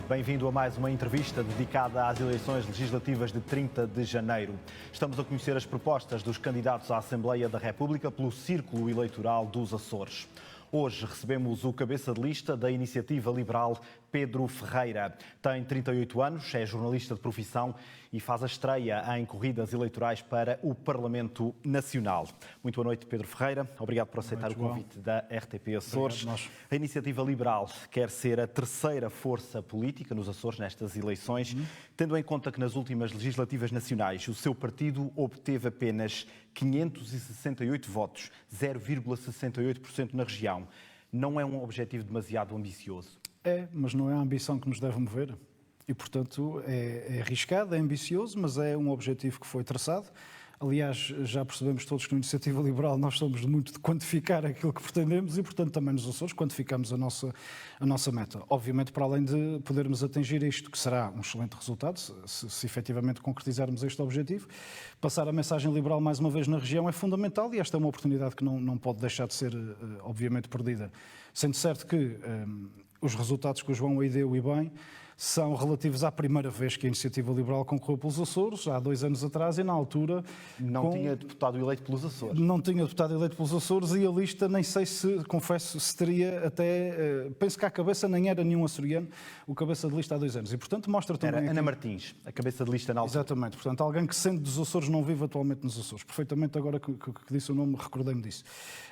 Bem-vindo a mais uma entrevista dedicada às eleições legislativas de 30 de janeiro. Estamos a conhecer as propostas dos candidatos à Assembleia da República pelo Círculo Eleitoral dos Açores. Hoje recebemos o cabeça de lista da Iniciativa Liberal, Pedro Ferreira. Tem 38 anos, é jornalista de profissão e faz a estreia em corridas eleitorais para o Parlamento Nacional. Muito boa noite, Pedro Ferreira. Obrigado por aceitar o convite da RTP Açores. A Iniciativa Liberal quer ser a terceira força política nos Açores nestas eleições, tendo em conta que nas últimas legislativas nacionais o seu partido obteve apenas 568 votos, 0,68% na região. Não é um objetivo demasiado ambicioso? É, mas não é a ambição que nos deve mover. E, portanto, é arriscado, é ambicioso, mas é um objetivo que foi traçado. Aliás, já percebemos todos que na Iniciativa Liberal nós somos muito de quantificar aquilo que pretendemos e, portanto, também nos Açores quantificamos a nossa meta. Obviamente, para além de podermos atingir isto, que será um excelente resultado, se efetivamente concretizarmos este objetivo, passar a mensagem liberal mais uma vez na região é fundamental e esta é uma oportunidade que não pode deixar de ser, obviamente, perdida. Sendo certo que os resultados que o João aí deu e bem são relativos à primeira vez que a Iniciativa Liberal concorreu pelos Açores, há 2 anos atrás, e na altura... Não tinha deputado eleito pelos Açores. Não tinha deputado eleito pelos Açores e a lista, nem sei se, confesso, se teria até... penso que à cabeça nem era nenhum açoriano o cabeça de lista há 2 anos. E, portanto, mostra também... Era Ana Martins, a cabeça de lista na altura. Exatamente. Portanto, alguém que, sendo dos Açores, não vive atualmente nos Açores. Perfeitamente, agora que disse o nome, recordei-me disso.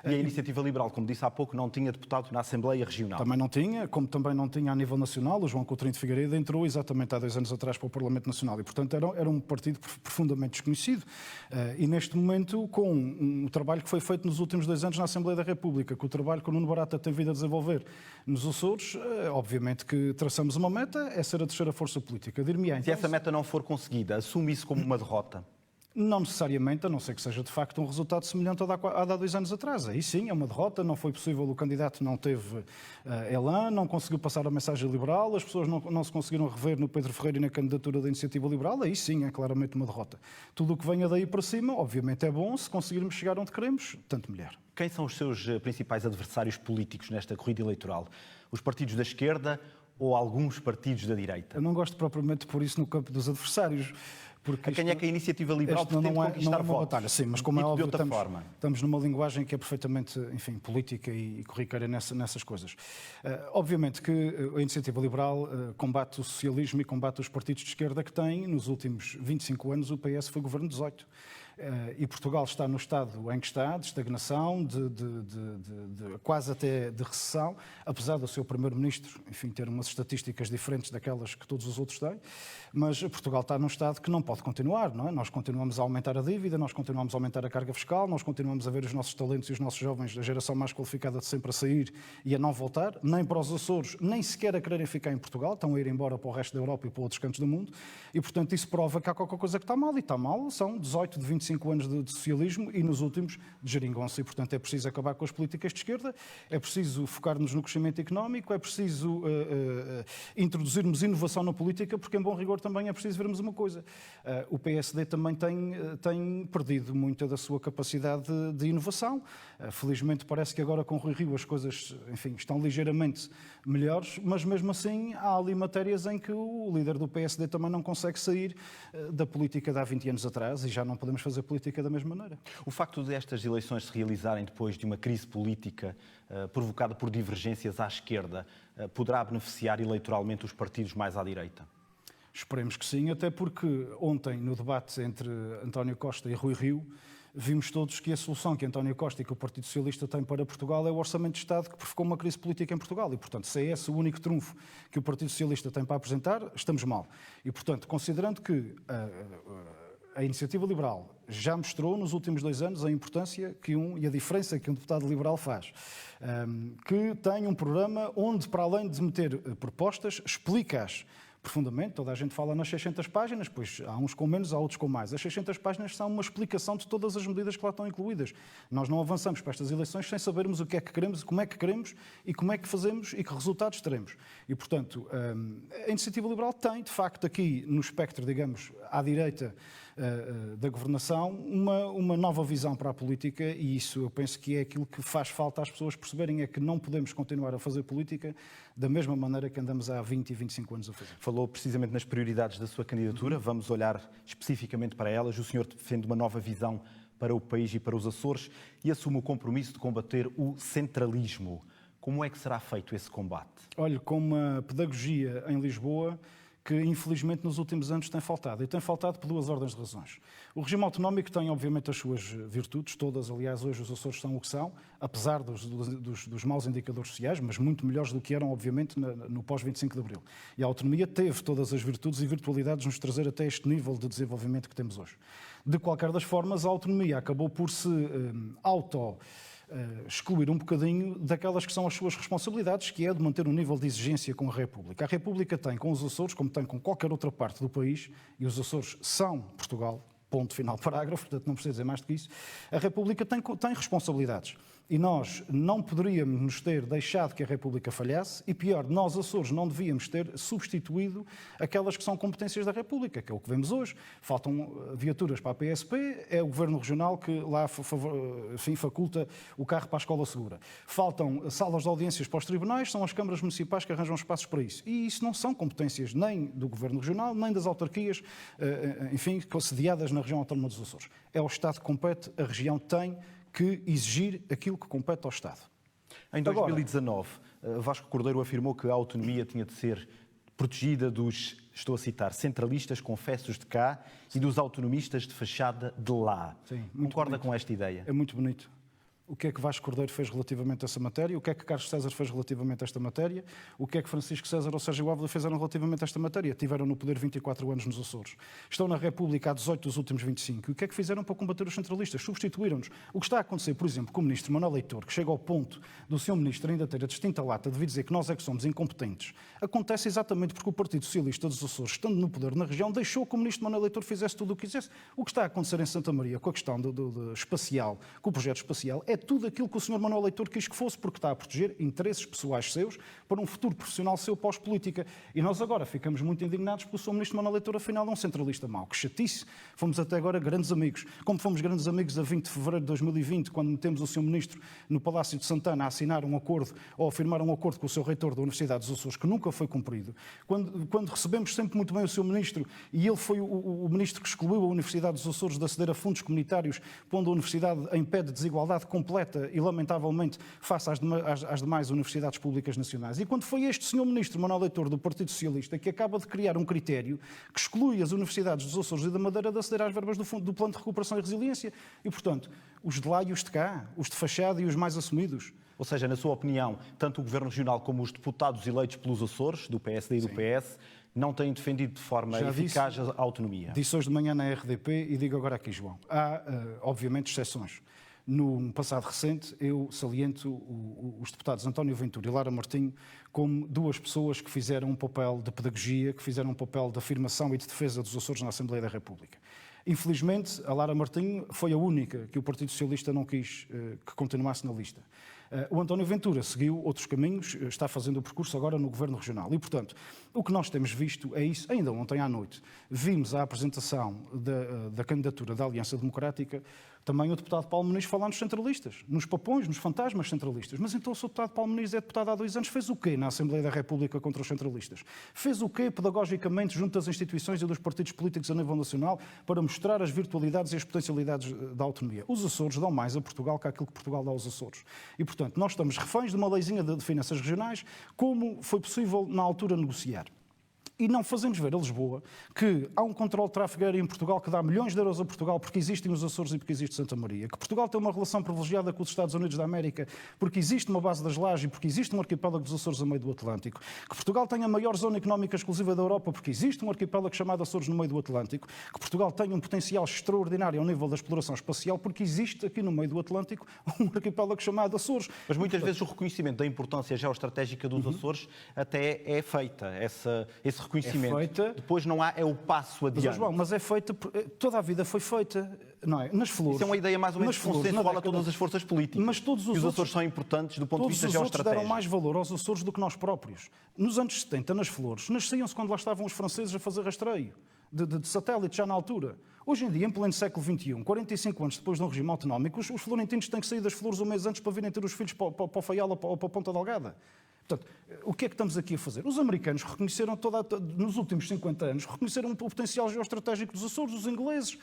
E a Iniciativa Liberal, como disse há pouco, não tinha deputado na Assembleia Regional. Também não tinha, como também não tinha a nível nacional. O João Coutrinho de Figueiredo entrou exatamente há 2 anos atrás para o Parlamento Nacional e, portanto, era um partido profundamente desconhecido. E, neste momento, com um trabalho que foi feito nos últimos 2 anos na Assembleia da República, com o trabalho que o Nuno Barata tem vindo a desenvolver nos Açores, obviamente que traçamos uma meta, é ser a terceira força política. Se essa meta não for conseguida, assume isso como uma derrota? Não necessariamente, a não ser que seja de facto um resultado semelhante ao de há 2 anos atrás. Aí sim, é uma derrota, não foi possível, o candidato não teve elan, não conseguiu passar a mensagem liberal, as pessoas não se conseguiram rever no Pedro Ferreira e na candidatura da Iniciativa Liberal, aí sim é claramente uma derrota. Tudo o que venha daí para cima, obviamente é bom, se conseguirmos chegar onde queremos, tanto melhor. Quem são os seus principais adversários políticos nesta corrida eleitoral? Os partidos da esquerda ou alguns partidos da direita? Eu não gosto propriamente de pôr isso no campo dos adversários. Porque quem é que a Iniciativa Liberal pretende conquistar votos? Batalha, sim, mas como é óbvio, estamos numa linguagem que é perfeitamente, enfim, política e corriqueira nessas coisas. Obviamente que a Iniciativa Liberal combate o socialismo e combate os partidos de esquerda que têm, nos últimos 25 anos, o PS foi governo 18. E Portugal está no estado em que está, de estagnação, quase até de recessão, apesar do seu primeiro-ministro, enfim, ter umas estatísticas diferentes daquelas que todos os outros têm, mas Portugal está num estado que não pode continuar, não é? Nós continuamos a aumentar a dívida, nós continuamos a aumentar a carga fiscal, nós continuamos a ver os nossos talentos e os nossos jovens, a geração mais qualificada de sempre a sair e a não voltar, nem para os Açores, nem sequer a quererem ficar em Portugal, estão a ir embora para o resto da Europa e para outros cantos do mundo, e portanto isso prova que há qualquer coisa que está mal, e está mal, são 18 de 25 anos de socialismo e nos últimos de geringonça, e portanto é preciso acabar com as políticas de esquerda, é preciso focar-nos no crescimento económico, é preciso introduzirmos inovação na política, porque em bom rigor também é preciso vermos uma coisa, o PSD também tem perdido muita da sua capacidade de inovação, felizmente parece que agora com Rui Rio as coisas, enfim, estão ligeiramente melhores, mas mesmo assim há ali matérias em que o líder do PSD também não consegue sair da política de há 20 anos atrás e já não podemos fazer política da mesma maneira. O facto de estas eleições se realizarem depois de uma crise política provocada por divergências à esquerda poderá beneficiar eleitoralmente os partidos mais à direita? Esperemos que sim, até porque ontem, no debate entre António Costa e Rui Rio, vimos todos que a solução que António Costa e que o Partido Socialista têm para Portugal é o Orçamento de Estado que provocou uma crise política em Portugal. E, portanto, se é esse o único trunfo que o Partido Socialista tem para apresentar, estamos mal. E, portanto, considerando que a Iniciativa Liberal já mostrou nos últimos 2 anos a importância e a diferença que um deputado liberal faz, que tem um programa onde, para além de meter propostas, explica-as profundamente, toda a gente fala nas 600 páginas, pois há uns com menos, há outros com mais. As 600 páginas são uma explicação de todas as medidas que lá estão incluídas. Nós não avançamos para estas eleições sem sabermos o que é que queremos, como é que queremos e como é que fazemos e que resultados teremos. E, portanto, a Iniciativa Liberal tem, de facto, aqui no espectro, digamos, à direita, da governação, uma nova visão para a política, e isso eu penso que é aquilo que faz falta às pessoas perceberem, é que não podemos continuar a fazer política da mesma maneira que andamos há 20 e 25 anos a fazer. Falou precisamente nas prioridades da sua candidatura, vamos olhar especificamente para elas. O senhor defende uma nova visão para o país e para os Açores e assume o compromisso de combater o centralismo. Como é que será feito esse combate? Olha, com uma pedagogia em Lisboa que infelizmente nos últimos anos tem faltado. E tem faltado por duas ordens de razões. O regime autonómico tem obviamente as suas virtudes, todas, aliás, hoje os Açores são o que são, apesar dos maus indicadores sociais, mas muito melhores do que eram, obviamente, no pós-25 de Abril. E a autonomia teve todas as virtudes e virtualidades de nos trazer até este nível de desenvolvimento que temos hoje. De qualquer das formas, a autonomia acabou por se excluir um bocadinho daquelas que são as suas responsabilidades, que é de manter um nível de exigência com a República. A República tem com os Açores, como tem com qualquer outra parte do país, e os Açores são Portugal, ponto final parágrafo, portanto não precisa dizer mais do que isso, a República tem responsabilidades. E nós não poderíamos nos ter deixado que a República falhasse e, pior, nós, Açores, não devíamos ter substituído aquelas que são competências da República, que é o que vemos hoje. Faltam viaturas para a PSP, é o Governo Regional que lá faculta o carro para a Escola Segura. Faltam salas de audiências para os tribunais, são as câmaras municipais que arranjam espaços para isso. E isso não são competências nem do Governo Regional, nem das autarquias, enfim, sediadas na região autónoma dos Açores. É o Estado que compete, a região tem que exigir aquilo que compete ao Estado. Em 2019, Vasco Cordeiro afirmou que a autonomia tinha de ser protegida dos, estou a citar, centralistas confessos de cá e dos autonomistas de fachada de lá. Sim, concorda bonito. com esta ideia? É muito bonito. O que é que Vasco Cordeiro fez relativamente a essa matéria? O que é que Carlos César fez relativamente a esta matéria? O que é que Francisco César ou Sérgio Ávila fizeram relativamente a esta matéria? Tiveram no poder 24 anos nos Açores. Estão na República há 18 dos últimos 25. E o que é que fizeram para combater os centralistas? Substituíram-nos. O que está a acontecer, por exemplo, com o ministro Manuel Leitor, que chega ao ponto do seu ministro ainda ter a distinta lata de vir dizer que nós é que somos incompetentes, acontece exatamente porque o Partido Socialista dos Açores, estando no poder na região, deixou que o ministro Manuel Leitor fizesse tudo o que quisesse. O que está a acontecer em Santa Maria com a questão do espacial, com o projeto espacial, é tudo aquilo que o Sr. Manuel Leitor quis que fosse, porque está a proteger interesses pessoais seus para um futuro profissional seu pós-política. E nós agora ficamos muito indignados porque o Sr. Ministro Manuel Leitor, afinal, é um centralista mau. Que chatice. Fomos até agora grandes amigos. Como fomos grandes amigos a 20 de fevereiro de 2020, quando metemos o Sr. Ministro no Palácio de Santana a assinar um acordo ou a firmar um acordo com o seu reitor da Universidade dos Açores, que nunca foi cumprido. Quando recebemos sempre muito bem o Sr. Ministro, e ele foi o Ministro que excluiu a Universidade dos Açores de aceder a fundos comunitários, pondo a Universidade em pé de desigualdade completa e lamentavelmente face às demais universidades públicas nacionais. E quando foi este senhor ministro, Manuel Leitor, do Partido Socialista, que acaba de criar um critério que exclui as universidades dos Açores e da Madeira de aceder às verbas do Plano de Recuperação e Resiliência. E, portanto, os de lá e os de cá, os de fachada e os mais assumidos. Ou seja, na sua opinião, tanto o Governo Regional como os deputados eleitos pelos Açores, do PSD e do PS, não têm defendido de forma eficaz a autonomia. Disse hoje de manhã na RDP e digo agora aqui, João. Há, obviamente, exceções. No passado recente, eu saliento os deputados António Ventura e Lara Martinho como duas pessoas que fizeram um papel de pedagogia, que fizeram um papel de afirmação e de defesa dos Açores na Assembleia da República. Infelizmente, a Lara Martinho foi a única que o Partido Socialista não quis que continuasse na lista. O António Ventura seguiu outros caminhos, está fazendo o percurso agora no Governo Regional. E, portanto, o que nós temos visto é isso. Ainda ontem à noite vimos a apresentação da candidatura da Aliança Democrática, também o deputado Paulo Muniz falar nos centralistas, nos papões, nos fantasmas centralistas. Mas então o Sr. deputado Paulo Muniz é deputado há 2 anos, fez o quê na Assembleia da República contra os centralistas? Fez o quê pedagogicamente junto das instituições e dos partidos políticos a nível nacional para mostrar as virtualidades e as potencialidades da autonomia? Os Açores dão mais a Portugal que aquilo que Portugal dá aos Açores. E, portanto, nós estamos reféns de uma leizinha de finanças regionais, como foi possível na altura negociar. E não fazemos ver a Lisboa que há um controle de tráfego aéreo em Portugal que dá milhões de euros a Portugal porque existem os Açores e porque existe Santa Maria. Que Portugal tem uma relação privilegiada com os Estados Unidos da América porque existe uma base das Lajes e porque existe um arquipélago dos Açores a meio do Atlântico. Que Portugal tem a maior zona económica exclusiva da Europa porque existe um arquipélago chamado Açores no meio do Atlântico. Que Portugal tem um potencial extraordinário ao nível da exploração espacial porque existe aqui no meio do Atlântico um arquipélago chamado Açores. Mas muitas vezes o reconhecimento da importância geoestratégica dos Açores até é feita, esse reconhecimento. É feita. Depois não há, é o passo adiante. Mas é feita, toda a vida foi feita, não é? Nas flores. Isso é uma ideia mais ou menos consensual a todas as forças políticas. Mas todos os Açores são importantes do ponto de vista geoestratégico. Todos os outros deram mais valor aos Açores do que nós próprios. Nos anos 70, nas flores, nasciam-se quando lá estavam os franceses a fazer rastreio. de satélites já na altura. Hoje em dia, em pleno século XXI, 45 anos depois de um regime autonómico, os florentinos têm que sair das flores um mês antes para virem ter os filhos para o Faial ou para a Ponta Delgada. Portanto, o que é que estamos aqui a fazer? Os americanos reconheceram, nos últimos 50 anos, reconheceram o potencial geoestratégico dos Açores, os ingleses.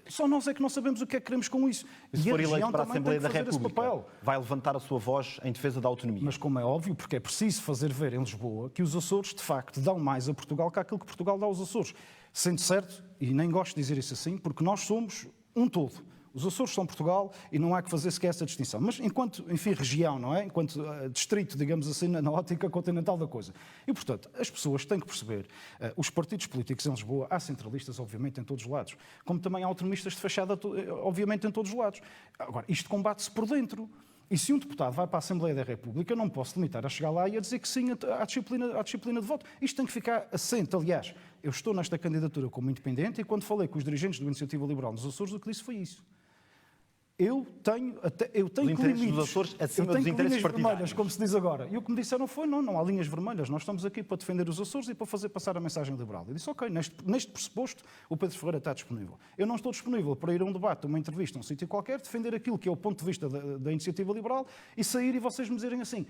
Só nós é que não sabemos o que é que queremos com isso. E se for eleito para a Assembleia da República, vai levantar a sua voz em defesa da autonomia. Mas como é óbvio, porque é preciso fazer ver em Lisboa que os Açores, de facto, dão mais a Portugal que aquilo que Portugal dá aos Açores. Sendo certo, e nem gosto de dizer isso assim, porque nós somos um todo. Os Açores são Portugal e não há que fazer sequer essa distinção. Mas enquanto, enfim, região, não é? Enquanto distrito, digamos assim, na ótica continental da coisa. E, portanto, as pessoas têm que perceber, os partidos políticos em Lisboa, há centralistas, obviamente, em todos os lados, como também há autonomistas de fachada, obviamente, em todos os lados. Agora, isto combate-se por dentro. E se um deputado vai para a Assembleia da República, eu não posso limitar a chegar lá e a dizer que sim à disciplina de voto. Isto tem que ficar assente. Aliás, eu estou nesta candidatura como independente e quando falei com os dirigentes do Iniciativa Liberal nos Açores, o que disse foi isso. Eu tenho limites dos Açores acima dos interesses vermelhas, como se diz agora. E o que me disseram foi, não há linhas vermelhas, nós estamos aqui para defender os Açores e para fazer passar a mensagem liberal. Eu disse, ok, neste pressuposto, o Pedro Ferreira está disponível. Eu não estou disponível para ir a um debate, uma entrevista, a um sítio qualquer, defender aquilo que é o ponto de vista da Iniciativa Liberal e sair e vocês me dizerem assim,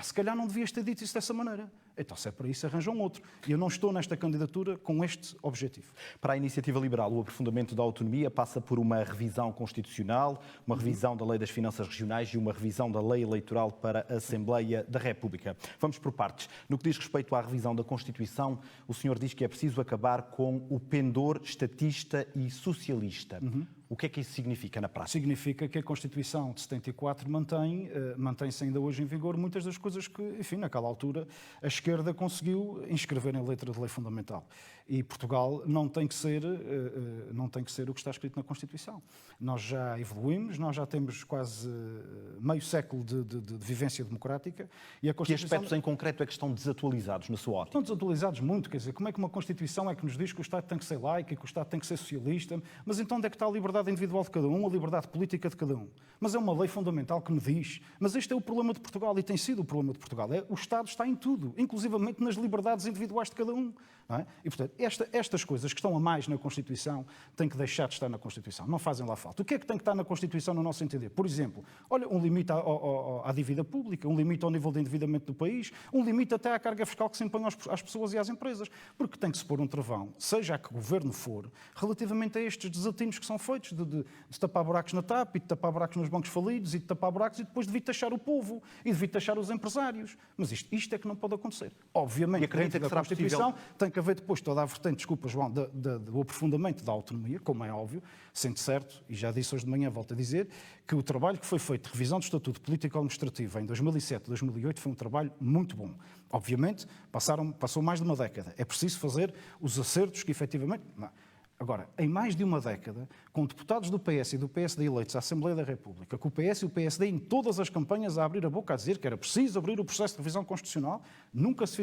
se calhar não devias ter dito isso dessa maneira. Então, se é para isso, arranjam outro. E eu não estou nesta candidatura com este objetivo. Para a Iniciativa Liberal, o aprofundamento da autonomia passa por uma revisão constitucional, uma revisão da Lei das Finanças Regionais e uma revisão da Lei Eleitoral para a Assembleia da República. Vamos por partes. No que diz respeito à revisão da Constituição, o senhor diz que é preciso acabar com o pendor estatista e socialista. O que é que isso significa na prática? Significa que a Constituição de 74 mantém-se ainda hoje em vigor muitas das coisas que, enfim, naquela altura, a esquerda conseguiu inscrever em letra de lei fundamental. E Portugal não tem que ser o que está escrito na Constituição. Nós já evoluímos, nós já temos quase meio século de vivência democrática. E a Constituição... Que aspectos em concreto é que estão desatualizados na sua ótica? Estão desatualizados muito, quer dizer, como é que uma Constituição é que nos diz que o Estado tem que ser laico e que o Estado tem que ser socialista, mas então onde é que está a liberdade individual de cada um, a liberdade política de cada um? Mas é uma lei fundamental que me diz, mas este é o problema de Portugal e tem sido o problema de Portugal, o Estado está em tudo, inclusivamente nas liberdades individuais de cada um. Não é? E, portanto, estas coisas que estão a mais na Constituição têm que deixar de estar na Constituição, não fazem lá falta. O que é que tem que estar na Constituição no nosso entender? Por exemplo, olha, um limite à dívida pública, um limite ao nível de endividamento do país, um limite até à carga fiscal que se impõe às pessoas e às empresas, porque tem que se pôr um travão, seja a que governo for, relativamente a estes desatinos que são feitos de tapar buracos na TAP e de tapar buracos nos bancos falidos e de tapar buracos e depois de vir taxar o povo e de vir taxar os empresários. Mas isto é que não pode acontecer. Obviamente, dentro da Constituição tem que haver depois toda a vertente, desculpa João, do aprofundamento da autonomia, como é óbvio, sendo certo, e já disse hoje de manhã, volto a dizer, que o trabalho que foi feito de revisão do Estatuto Político-Administrativo em 2007 e 2008 foi um trabalho muito bom. Obviamente, passou mais de uma década. É preciso fazer os acertos que efetivamente... Não. Agora, em mais de uma década, com deputados do PS e do PSD eleitos à Assembleia da República, com o PS e o PSD em todas as campanhas a abrir a boca a dizer que era preciso abrir o processo de revisão constitucional, nunca se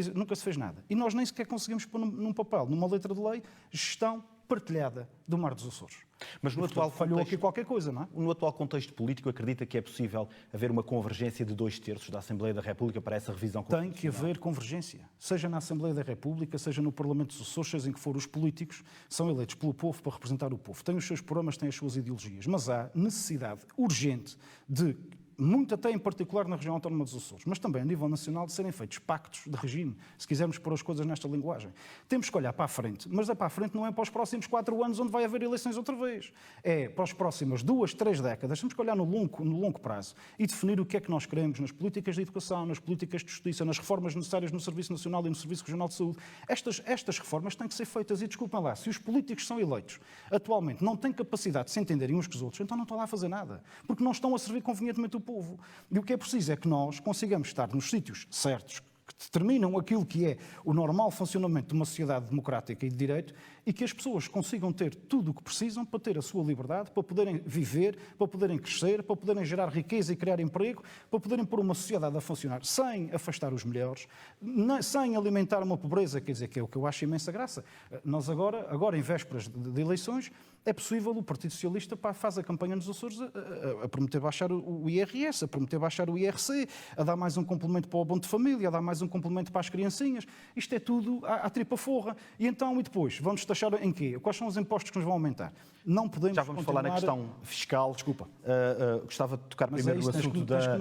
fez nada. E nós nem sequer conseguimos pôr num papel, numa letra de lei, gestão partilhada do Mar dos Açores. Mas no atual falhou aqui qualquer coisa, não é? No atual contexto político, acredita que é possível haver uma convergência de 2/3 da Assembleia da República para essa revisão constitucional? Tem que haver convergência. Seja na Assembleia da República, seja no Parlamento dos Açores, seja em que for, os políticos são eleitos pelo povo para representar o povo. Têm os seus programas, têm as suas ideologias, mas há necessidade urgente de... muito até em particular na região autónoma dos Açores, mas também a nível nacional, de serem feitos pactos de regime, se quisermos pôr as coisas nesta linguagem. Temos que olhar para a frente, mas para a frente não é para os próximos 4 anos onde vai haver eleições outra vez. É para as próximas 2, 3 décadas. Temos que olhar no longo prazo e definir o que é que nós queremos nas políticas de educação, nas políticas de justiça, nas reformas necessárias no Serviço Nacional e no Serviço Regional de Saúde. Estas reformas têm que ser feitas e, desculpem lá, se os políticos são eleitos atualmente não têm capacidade de se entenderem uns com os outros, então não estão lá a fazer nada, porque não estão a servir convenientemente o povo. E o que é preciso é que nós consigamos estar nos sítios certos, que determinam aquilo que é o normal funcionamento de uma sociedade democrática e de direito, e que as pessoas consigam ter tudo o que precisam para ter a sua liberdade, para poderem viver, para poderem crescer, para poderem gerar riqueza e criar emprego, para poderem pôr uma sociedade a funcionar sem afastar os melhores, sem alimentar uma pobreza, quer dizer, que é o que eu acho imensa graça. Nós agora em vésperas de eleições, é possível, o Partido Socialista faz a campanha nos Açores a prometer baixar o IRS, a prometer baixar o IRC, a dar mais um complemento para o abono de família, a dar mais mais um complemento para as criancinhas. Isto é tudo à tripa forra. E então, e depois? Vamos taxar em quê? Quais são os impostos que nos vão aumentar? Não podemos Já vamos falar na questão fiscal. Desculpa. Gostava de tocar primeiro no assunto da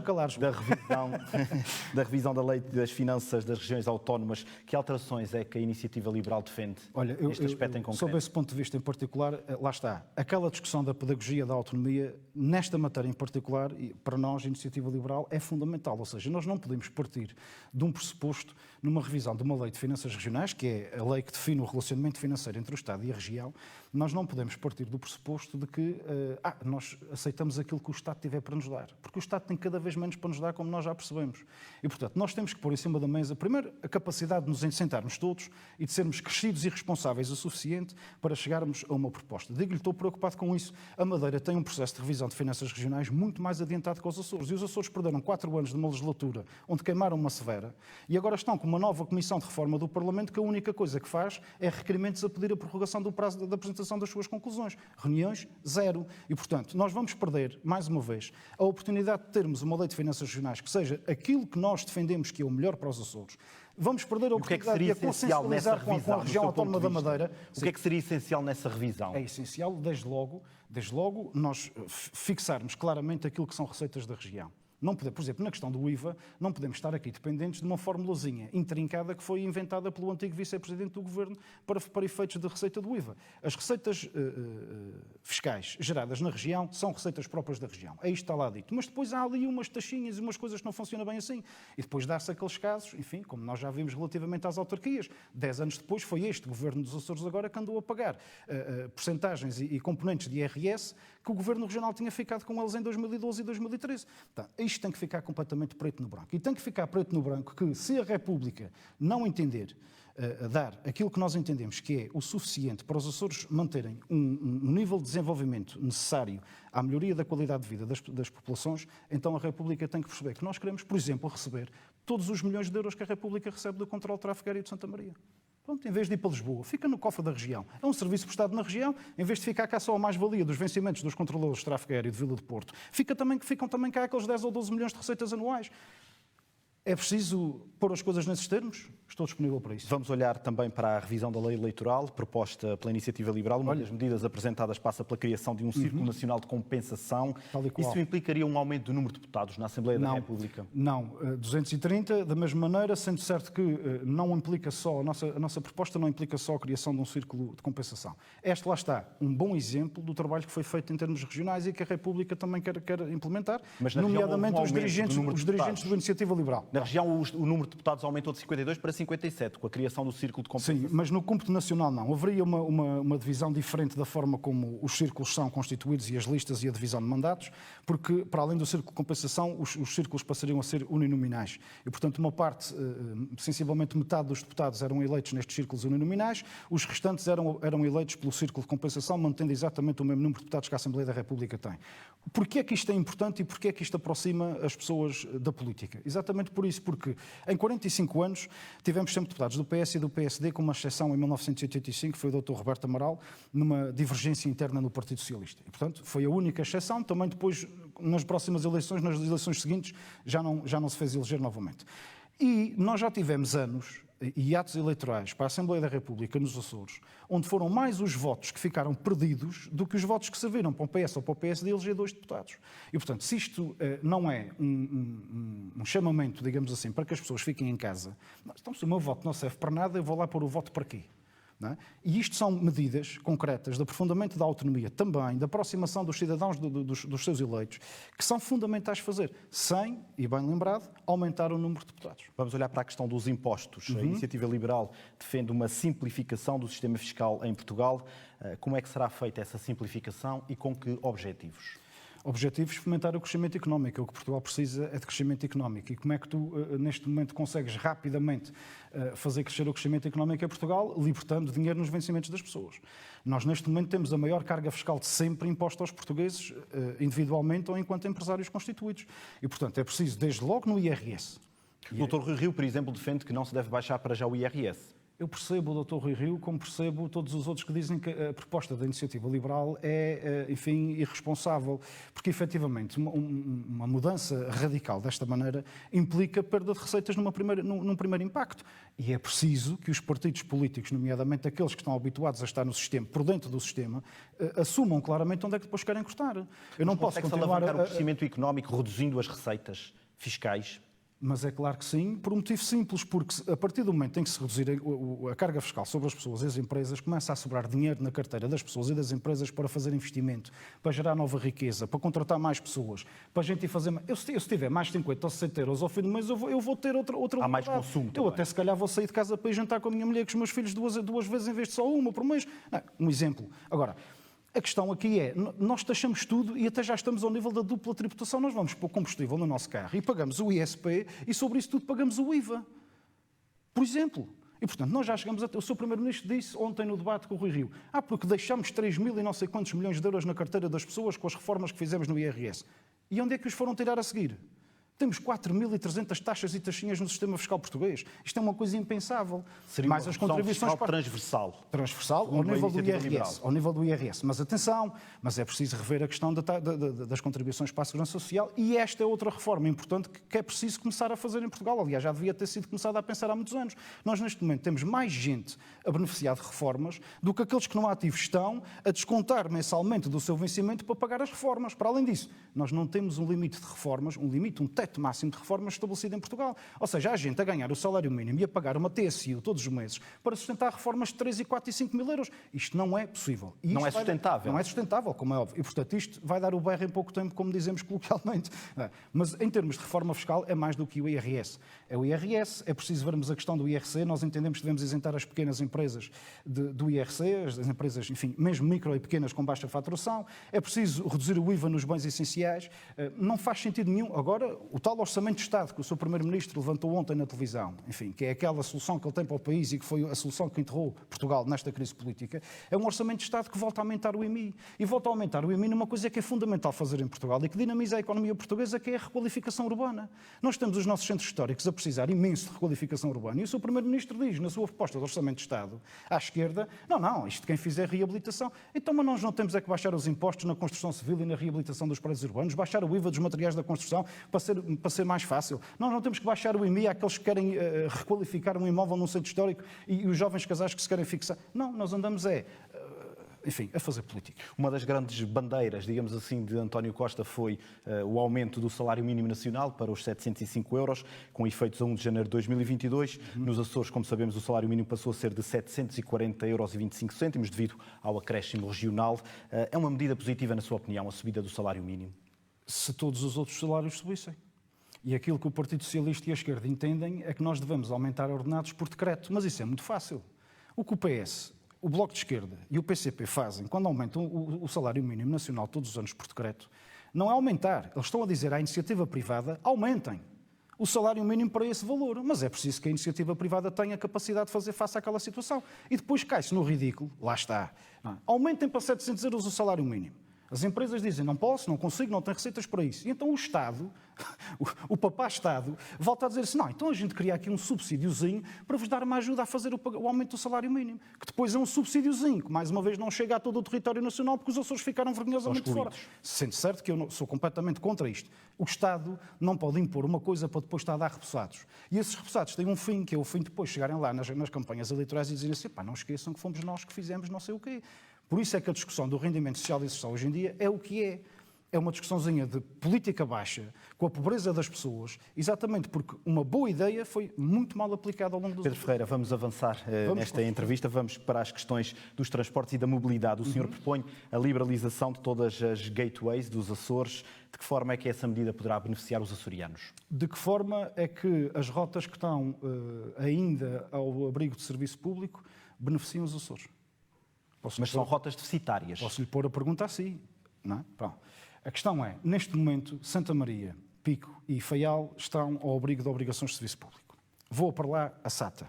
revisão da lei das finanças das regiões autónomas. Que alterações é que a Iniciativa Liberal defende neste aspecto em concreto? Sob esse ponto de vista em particular, lá está. Aquela discussão da pedagogia da autonomia, nesta matéria em particular, para nós, a Iniciativa Liberal, é fundamental. Ou seja, nós não podemos partir de um pressuposto numa revisão de uma lei de finanças regionais, que é a lei que define o relacionamento financeiro entre o Estado e a região. Nós não podemos partir do pressuposto de que nós aceitamos aquilo que o Estado tiver para nos dar. Porque o Estado tem cada vez menos para nos dar, como nós já percebemos. E, portanto, nós temos que pôr em cima da mesa, primeiro, a capacidade de nos sentarmos todos e de sermos crescidos e responsáveis o suficiente para chegarmos a uma proposta. Digo-lhe, estou preocupado com isso. A Madeira tem um processo de revisão de finanças regionais muito mais adiantado que os Açores. E os Açores perderam 4 anos de uma legislatura onde queimaram uma severa e agora estão com uma nova Comissão de Reforma do Parlamento que a única coisa que faz é requerimentos a pedir a prorrogação do prazo da apresentação das suas conclusões. Reuniões, zero. E, portanto, nós vamos perder, mais uma vez, a oportunidade de termos uma lei de finanças regionais que seja aquilo que nós defendemos que é o melhor para os Açores. Vamos perder a oportunidade de a consensualizar com a região autónoma da Madeira. O que é que seria essencial nessa revisão? É essencial, desde logo, nós fixarmos claramente aquilo que são receitas da região. Não podemos, por exemplo, na questão do IVA, não podemos estar aqui dependentes de uma formulazinha intrincada que foi inventada pelo antigo vice-presidente do Governo para efeitos de receita do IVA. As receitas fiscais geradas na região são receitas próprias da região. Aí está lá dito. Mas depois há ali umas taxinhas e umas coisas que não funcionam bem assim. E depois dá-se aqueles casos, enfim, como nós já vimos relativamente às autarquias. 10 anos depois foi este Governo dos Açores agora que andou a pagar percentagens e componentes de IRS que o Governo Regional tinha ficado com eles em 2012 e 2013. Portanto, isto tem que ficar completamente preto no branco. E tem que ficar preto no branco que, se a República não entender dar aquilo que nós entendemos que é o suficiente para os Açores manterem um nível de desenvolvimento necessário à melhoria da qualidade de vida das populações, então a República tem que perceber que nós queremos, por exemplo, receber todos os milhões de euros que a República recebe do controle de tráfego aéreo de Santa Maria. Pronto, em vez de ir para Lisboa, fica no cofre da região. É um serviço prestado na região, em vez de ficar cá só a mais-valia dos vencimentos dos controladores de tráfego aéreo de Vila de Porto, ficam também cá aqueles 10 ou 12 milhões de receitas anuais. É preciso pôr as coisas nesses termos? Estou disponível para isso. Vamos olhar também para a revisão da lei eleitoral, proposta pela Iniciativa Liberal. Uma das medidas apresentadas passa pela criação de um Círculo Nacional de Compensação. Isso implicaria um aumento do número de deputados na Assembleia da República? Não. 230, da mesma maneira, sendo certo que não implica só, a nossa proposta não implica só a criação de um Círculo de Compensação. Este, lá está, um bom exemplo do trabalho que foi feito em termos regionais e que a República também quer implementar, nomeadamente os dirigentes da Iniciativa Liberal. Na região, o número de deputados aumentou de 52 para 57, com a criação do Círculo de Compensação. Sim, mas no cômputo nacional não. Haveria uma divisão diferente da forma como os círculos são constituídos e as listas e a divisão de mandatos, porque, para além do Círculo de Compensação, os círculos passariam a ser uninominais. E, portanto, uma parte, sensivelmente metade dos deputados eram eleitos nestes círculos uninominais, os restantes eram eleitos pelo Círculo de Compensação, mantendo exatamente o mesmo número de deputados que a Assembleia da República tem. Porquê é que isto é importante e porquê é que isto aproxima as pessoas da política? Exatamente por isso, porque em 45 anos tivemos sempre deputados do PS e do PSD, com uma exceção em 1985, que foi o Dr. Roberto Amaral, numa divergência interna no Partido Socialista. E, portanto, foi a única exceção. Também depois, nas próximas eleições, nas eleições seguintes, já não se fez eleger novamente. E nós já tivemos anos e atos eleitorais para a Assembleia da República nos Açores, onde foram mais os votos que ficaram perdidos do que os votos que serviram para o PS ou para o PSD eleger 2 deputados. E, portanto, se isto não é um chamamento, digamos assim, para que as pessoas fiquem em casa, então se o meu voto não serve para nada, eu vou lá pôr o voto para quê? Não é? E isto são medidas concretas de aprofundamento da autonomia, também da aproximação dos cidadãos dos seus eleitos, que são fundamentais fazer, sem, e bem lembrado, aumentar o número de deputados. Vamos olhar para a questão dos impostos. A Iniciativa Liberal defende uma simplificação do sistema fiscal em Portugal. Como é que será feita essa simplificação e com que objetivos? Objetivos, fomentar o crescimento económico. O que Portugal precisa é de crescimento económico. E como é que tu, neste momento, consegues rapidamente fazer crescer o crescimento económico em Portugal, libertando dinheiro nos vencimentos das pessoas? Nós, neste momento, temos a maior carga fiscal de sempre imposta aos portugueses, individualmente ou enquanto empresários constituídos. E, portanto, é preciso, desde logo no IRS. O Dr. Rui Rio, por exemplo, defende que não se deve baixar para já o IRS. Eu percebo o Dr. Rui Rio, como percebo todos os outros que dizem que a proposta da Iniciativa Liberal é, enfim, irresponsável, porque efetivamente uma mudança radical desta maneira implica perda de receitas num primeiro impacto. E é preciso que os partidos políticos, nomeadamente aqueles que estão habituados a estar no sistema, por dentro do sistema, assumam claramente onde é que depois querem cortar. Eu não posso continuar alavancar o crescimento económico reduzindo as receitas fiscais? Mas é claro que sim, por um motivo simples, porque a partir do momento em que se reduzir a carga fiscal sobre as pessoas e as empresas, começa a sobrar dinheiro na carteira das pessoas e das empresas para fazer investimento, para gerar nova riqueza, para contratar mais pessoas, para a gente ir fazer... Se tiver mais 50 ou 60 euros ao fim do mês, eu vou ter outra Há mais consumo Eu também. até se calhar vou sair de casa para ir jantar com a minha mulher e com os meus filhos duas vezes em vez de só uma por mês. Um exemplo. Agora... A questão aqui é, nós taxamos tudo e até já estamos ao nível da dupla tributação. Nós vamos pôr combustível no nosso carro e pagamos o ISP e sobre isso tudo pagamos o IVA. Por exemplo. E, portanto, nós já chegamos até... O Sr. Primeiro-Ministro disse ontem no debate com o Rui Rio, porque deixamos 3.000 e não sei quantos milhões de euros na carteira das pessoas com as reformas que fizemos no IRS. E onde é que os foram tirar a seguir? Temos 4.300 taxas e taxinhas no sistema fiscal português. Isto é uma coisa impensável. Seria mais uma as contribuições transversal. Transversal ao nível do IRS. Mas atenção, mas é preciso rever a questão das contribuições para a segurança social e esta é outra reforma importante que é preciso começar a fazer em Portugal. Aliás, já devia ter sido começada a pensar há muitos anos. Nós, neste momento, temos mais gente a beneficiar de reformas do que aqueles que não ativos estão a descontar mensalmente do seu vencimento para pagar as reformas. Para além disso, nós não temos um limite de reformas, um teto máximo de reformas estabelecido em Portugal. Ou seja, há gente a ganhar o salário mínimo e a pagar uma TSU todos os meses para sustentar reformas de 3, 4 e 5 mil euros. Isto não é possível. E não é sustentável. Não é sustentável, como é óbvio. E, portanto, isto vai dar o berro em pouco tempo, como dizemos coloquialmente. Mas, em termos de reforma fiscal, é mais do que o IRS. É o IRS, é preciso vermos a questão do IRC. Nós entendemos que devemos isentar as pequenas empresas do IRC, as empresas, enfim, mesmo micro e pequenas com baixa faturação. É preciso reduzir o IVA nos bens essenciais. Não faz sentido nenhum. Agora, o tal Orçamento de Estado que o Sr. Primeiro-Ministro levantou ontem na televisão, enfim, que é aquela solução que ele tem para o país e que foi a solução que enterrou Portugal nesta crise política, é um Orçamento de Estado que volta a aumentar o IMI. E volta a aumentar o IMI numa coisa que é fundamental fazer em Portugal e que dinamiza a economia portuguesa, que é a requalificação urbana. Nós temos os nossos centros históricos a precisar imenso de requalificação urbana e o Sr. Primeiro-Ministro diz, na sua proposta de Orçamento de Estado, à esquerda, não, isto quem fizer reabilitação. Então, mas nós não temos é que baixar os impostos na construção civil e na reabilitação dos prédios urbanos, baixar o IVA dos materiais da construção para ser mais fácil. Nós não temos que baixar o IMI àqueles que querem requalificar um imóvel num centro histórico e os jovens casais que se querem fixar. Não, nós andamos enfim, a fazer política. Uma das grandes bandeiras, digamos assim, de António Costa foi o aumento do salário mínimo nacional para os 705 euros, com efeitos a 1 de janeiro de 2022. Nos Açores, como sabemos, o salário mínimo passou a ser de 740,25 euros devido ao acréscimo regional. É uma medida positiva, na sua opinião, a subida do salário mínimo? Se todos os outros salários subissem. E aquilo que o Partido Socialista e a esquerda entendem é que nós devemos aumentar ordenados por decreto. Mas isso é muito fácil. O que o PS, o Bloco de Esquerda e o PCP fazem quando aumentam o salário mínimo nacional todos os anos por decreto, não é aumentar. Eles estão a dizer à iniciativa privada, aumentem o salário mínimo para esse valor. Mas é preciso que a iniciativa privada tenha a capacidade de fazer face àquela situação. E depois cai-se no ridículo, lá está. Aumentem para 700 euros o salário mínimo. As empresas dizem, não posso, não consigo, não tenho receitas para isso. E então o Estado, o papá Estado, volta a dizer assim, não, então a gente cria aqui um subsídiozinho para vos dar uma ajuda a fazer o aumento do salário mínimo. Que depois é um subsídiozinho, que mais uma vez não chega a todo o território nacional porque os Açores ficaram vergonhosamente de fora. Sendo certo que eu sou completamente contra isto. O Estado não pode impor uma coisa para depois estar a dar repousados. E esses repousados têm um fim, que é o fim de depois chegarem lá nas campanhas eleitorais e dizerem assim, não esqueçam que fomos nós que fizemos não sei o quê. Por isso é que a discussão do rendimento social e social hoje em dia é o que é. É uma discussãozinha de política baixa, com a pobreza das pessoas, exatamente porque uma boa ideia foi muito mal aplicada ao longo dos anos. Pedro Ferreira, vamos avançar nesta entrevista, vamos para as questões dos transportes e da mobilidade. O senhor propõe a liberalização de todas as gateways dos Açores. De que forma é que essa medida poderá beneficiar os açorianos? De que forma é que as rotas que estão ainda ao abrigo de serviço público beneficiam os Açores? Mas são rotas deficitárias. Posso-lhe pôr a pergunta assim, não é? Pronto. A questão é, neste momento, Santa Maria, Pico e Faial estão ao abrigo de obrigações de serviço público. Voa para lá a SATA.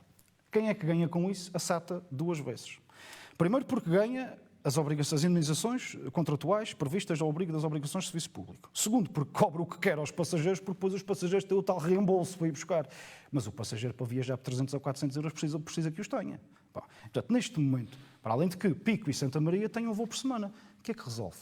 Quem é que ganha com isso? A SATA 2 vezes. Primeiro porque ganha as indemnizações contratuais previstas ao abrigo das obrigações de serviço público. Segundo, porque cobra o que quer aos passageiros, porque depois os passageiros têm o tal reembolso para ir buscar. Mas o passageiro, para viajar por 300 ou 400 euros, precisa que os tenha. Portanto, neste momento, para além de que Pico e Santa Maria têm um voo por semana, o que é que resolve?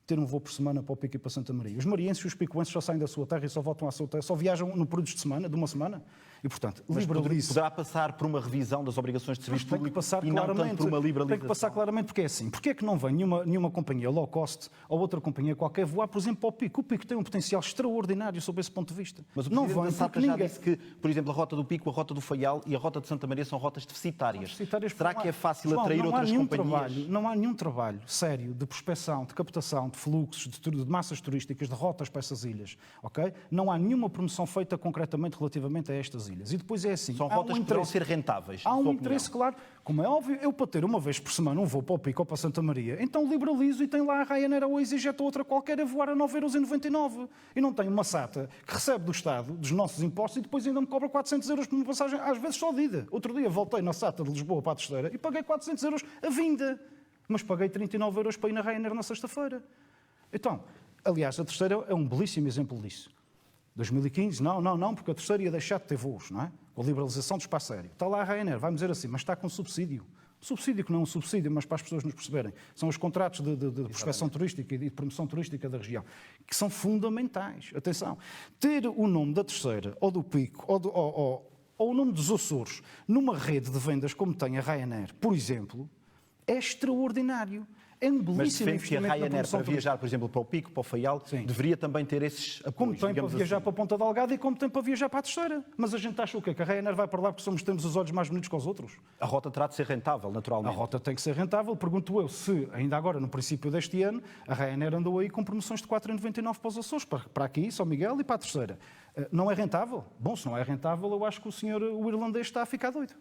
Ter um voo por semana para o Pico e para Santa Maria. Os marienses e os picoenses só saem da sua terra e só voltam à sua terra, só viajam no período de semana, de uma semana. E, portanto, liberalize. Poderá passar por uma revisão das obrigações de serviço público e não tanto por uma liberalização? Tem que passar claramente, porque é assim. Porquê é que não vem nenhuma companhia low cost ou outra companhia qualquer voar, por exemplo, para o Pico? O Pico tem um potencial extraordinário sob esse ponto de vista. Mas o Presidente da SATA já disse que, por exemplo, a rota do Pico, a rota do Faial e a rota de Santa Maria são rotas deficitárias. Será que é fácil atrair outras companhias? Não há nenhum trabalho sério de prospecção, de captação, de fluxos, de massas turísticas, de rotas para essas ilhas. Okay? Não há nenhuma promoção feita concretamente relativamente a estas ilhas. E depois é assim. São rotas que poderão ser rentáveis. Há um interesse, claro. Como é óbvio, eu para ter uma vez por semana um voo para o Pico ou para Santa Maria, então liberalizo e tem lá a Ryanair ou a EasyJet ou outra qualquer a voar a 9,99€. E não tem uma SATA que recebe do Estado, dos nossos impostos, e depois ainda me cobra 400 euros por uma passagem, às vezes só de ida. Outro dia voltei na SATA de Lisboa para a Terceira e paguei 400 euros a vinda. Mas paguei 39 euros para ir na Ryanair na sexta-feira. Então, aliás, a Terceira é um belíssimo exemplo disso. 2015, não, porque a Terceira ia deixar de ter voos, não é? Com a liberalização do espaço aéreo. Está lá a Ryanair, vai-me dizer assim, mas está com subsídio. Subsídio que não é um subsídio, mas para as pessoas nos perceberem. São os contratos de prospecção turística e de promoção turística da região, que são fundamentais. Atenção, ter o nome da Terceira, ou do Pico, ou o nome dos Açores, numa rede de vendas como tem a Ryanair, por exemplo, é extraordinário. É um belíssimo investimento. Mas que a Ryanair, para viajar, por exemplo, para o Pico, para o Faial, deveria também ter esses apoios. Como tem para viajar para a Ponta Delgada e como tem para viajar para a Terceira. Mas a gente acha o quê? Que a Ryanair vai para lá porque temos os olhos mais bonitos que os outros? A rota terá de ser rentável, naturalmente. A rota tem que ser rentável. Pergunto eu se, ainda agora, no princípio deste ano, a Ryanair andou aí com promoções de 4,99 para os Açores, para aqui, São Miguel e para a Terceira. Não é rentável? Bom, se não é rentável, eu acho que o irlandês está a ficar doido.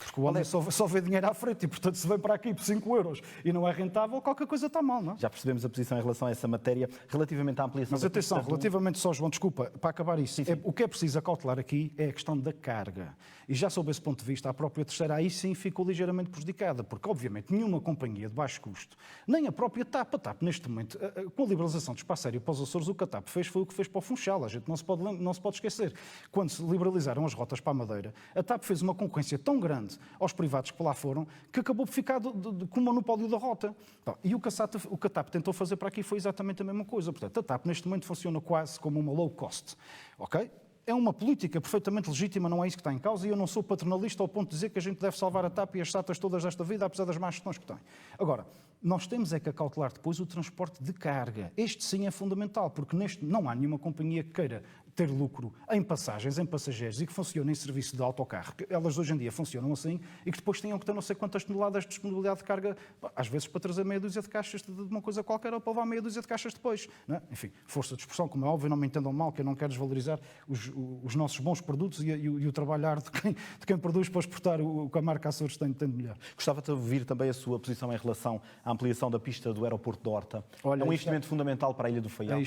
Porque o homem só vê dinheiro à frente e, portanto, se vem para aqui por 5 euros e não é rentável, qualquer coisa está mal, não é? Já percebemos a posição em relação a essa matéria. Relativamente à ampliação... Mas atenção, relativamente só, João, desculpa, para acabar isso, sim. O que é preciso acautelar aqui é a questão da carga. E já sob esse ponto de vista, a própria Terceira aí sim ficou ligeiramente prejudicada, porque, obviamente, nenhuma companhia de baixo custo, nem a própria TAP, neste momento, com a liberalização do espaço aéreo para os Açores, o que a TAP fez foi o que fez para o Funchal. A gente não se pode esquecer. Quando se liberalizaram as rotas para a Madeira, a TAP fez uma concorrência tão grande aos privados que para lá foram, que acabou por ficar com o monopólio da rota. E o que a TAP tentou fazer para aqui foi exatamente a mesma coisa. Portanto, a TAP neste momento funciona quase como uma low cost. Ok? É uma política perfeitamente legítima, não é isso que está em causa, e eu não sou paternalista ao ponto de dizer que a gente deve salvar a TAP e as SATAs todas desta vida, apesar das más gestões que têm. Agora, nós temos é que acautelar depois o transporte de carga. Este sim é fundamental, porque neste não há nenhuma companhia que queira ter lucro em passagens, em passageiros e que funcione em serviço de autocarro, que elas hoje em dia funcionam assim, e que depois tenham que ter não sei quantas toneladas de disponibilidade de carga, às vezes para trazer meia dúzia de caixas de uma coisa qualquer ou para levar meia dúzia de caixas depois. Não é? Enfim, força de expressão, como é óbvio, não me entendam mal, que eu não quero desvalorizar os nossos bons produtos e o trabalho árduo de quem produz para exportar o que a marca Açores tem de melhor. Gostava de ouvir também a sua posição em relação à ampliação da pista do aeroporto de Horta. Olha, é um investimento fundamental para a Ilha do Faial.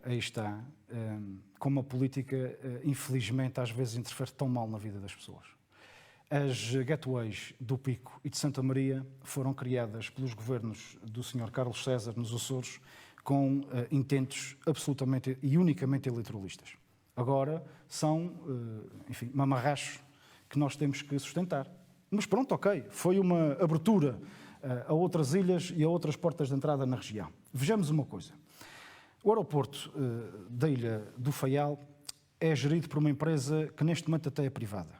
Aí está. Como a política, infelizmente, às vezes interfere tão mal na vida das pessoas. As gateways do Pico e de Santa Maria foram criadas pelos governos do Sr. Carlos César nos Açores com intentos absolutamente e unicamente eleitoralistas. Agora são, enfim, mamarrachos que nós temos que sustentar. Mas pronto, ok, foi uma abertura a outras ilhas e a outras portas de entrada na região. Vejamos uma coisa. O aeroporto da Ilha do Faial é gerido por uma empresa que neste momento até é privada.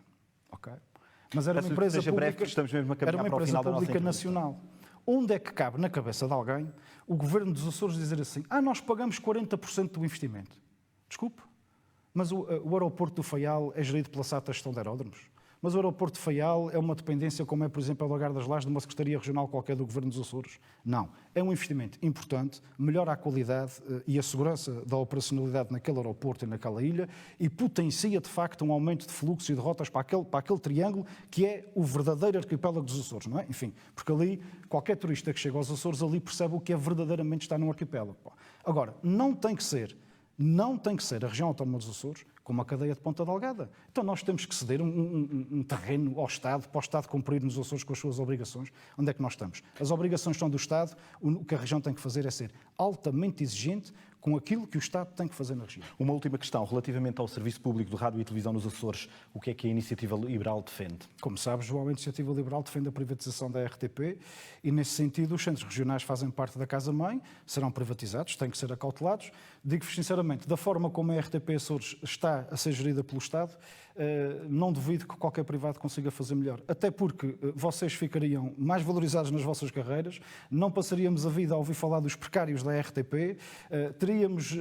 Okay? Mas era uma empresa pública nacional. Onde é que cabe na cabeça de alguém o governo dos Açores dizer assim: nós pagamos 40% do investimento? Desculpe, mas o aeroporto do Faial é gerido pela SATA Gestão de Aeródromos. Mas o aeroporto de Faial é uma dependência, como é, por exemplo, a Lagar das Lajes, de uma secretaria regional qualquer do Governo dos Açores? Não. É um investimento importante, melhora a qualidade e a segurança da operacionalidade naquele aeroporto e naquela ilha e potencia, de facto, um aumento de fluxo e de rotas para aquele triângulo que é o verdadeiro arquipélago dos Açores, não é? Enfim, porque ali, qualquer turista que chega aos Açores, ali percebe o que é verdadeiramente estar num arquipélago. Agora, não tem que ser a região autónoma dos Açores com uma cadeia de Ponta Delgada. Então nós temos que ceder um terreno ao Estado, para o Estado cumprir nos Açores com as suas obrigações. Onde é que nós estamos? As obrigações são do Estado, o que a região tem que fazer é ser altamente exigente com aquilo que o Estado tem que fazer na região. Uma última questão, relativamente ao Serviço Público de Rádio e Televisão nos Açores, o que é que a Iniciativa Liberal defende? Como sabes, João, a Iniciativa Liberal defende a privatização da RTP e, nesse sentido, os centros regionais fazem parte da Casa-Mãe, serão privatizados, têm que ser acautelados. Digo-vos sinceramente, da forma como a RTP Açores está a ser gerida pelo Estado, não duvido que qualquer privado consiga fazer melhor. Até porque vocês ficariam mais valorizados nas vossas carreiras, não passaríamos a vida a ouvir falar dos precários da RTP, teríamos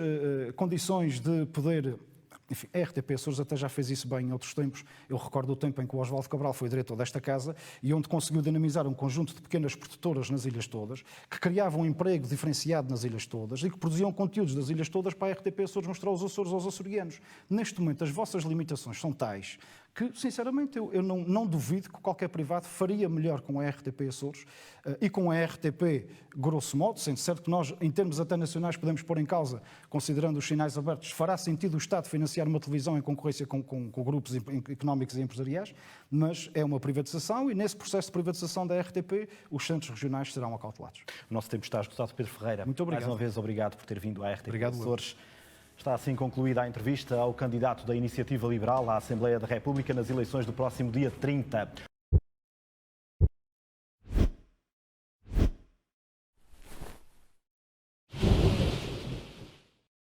condições de poder... Enfim, a RTP Açores até já fez isso bem em outros tempos. Eu recordo o tempo em que o Osvaldo Cabral foi diretor desta casa e onde conseguiu dinamizar um conjunto de pequenas produtoras nas ilhas todas, que criavam um emprego diferenciado nas ilhas todas e que produziam conteúdos das ilhas todas para a RTP Açores mostrar os Açores aos açorianos. Neste momento, as vossas limitações são tais que, sinceramente, eu não duvido que qualquer privado faria melhor com a RTP Açores e com a RTP, grosso modo, sendo certo que nós, em termos até nacionais, podemos pôr em causa, considerando os sinais abertos, fará sentido o Estado financiar uma televisão em concorrência com grupos económicos e empresariais, mas é uma privatização e, nesse processo de privatização da RTP, os centros regionais serão acautelados. O nosso tempo está esgotado. Pedro Ferreira, muito obrigado. Mais uma vez, obrigado por ter vindo à RTP Obrigado, Açores. Está assim concluída a entrevista ao candidato da Iniciativa Liberal à Assembleia da República nas eleições do próximo dia 30.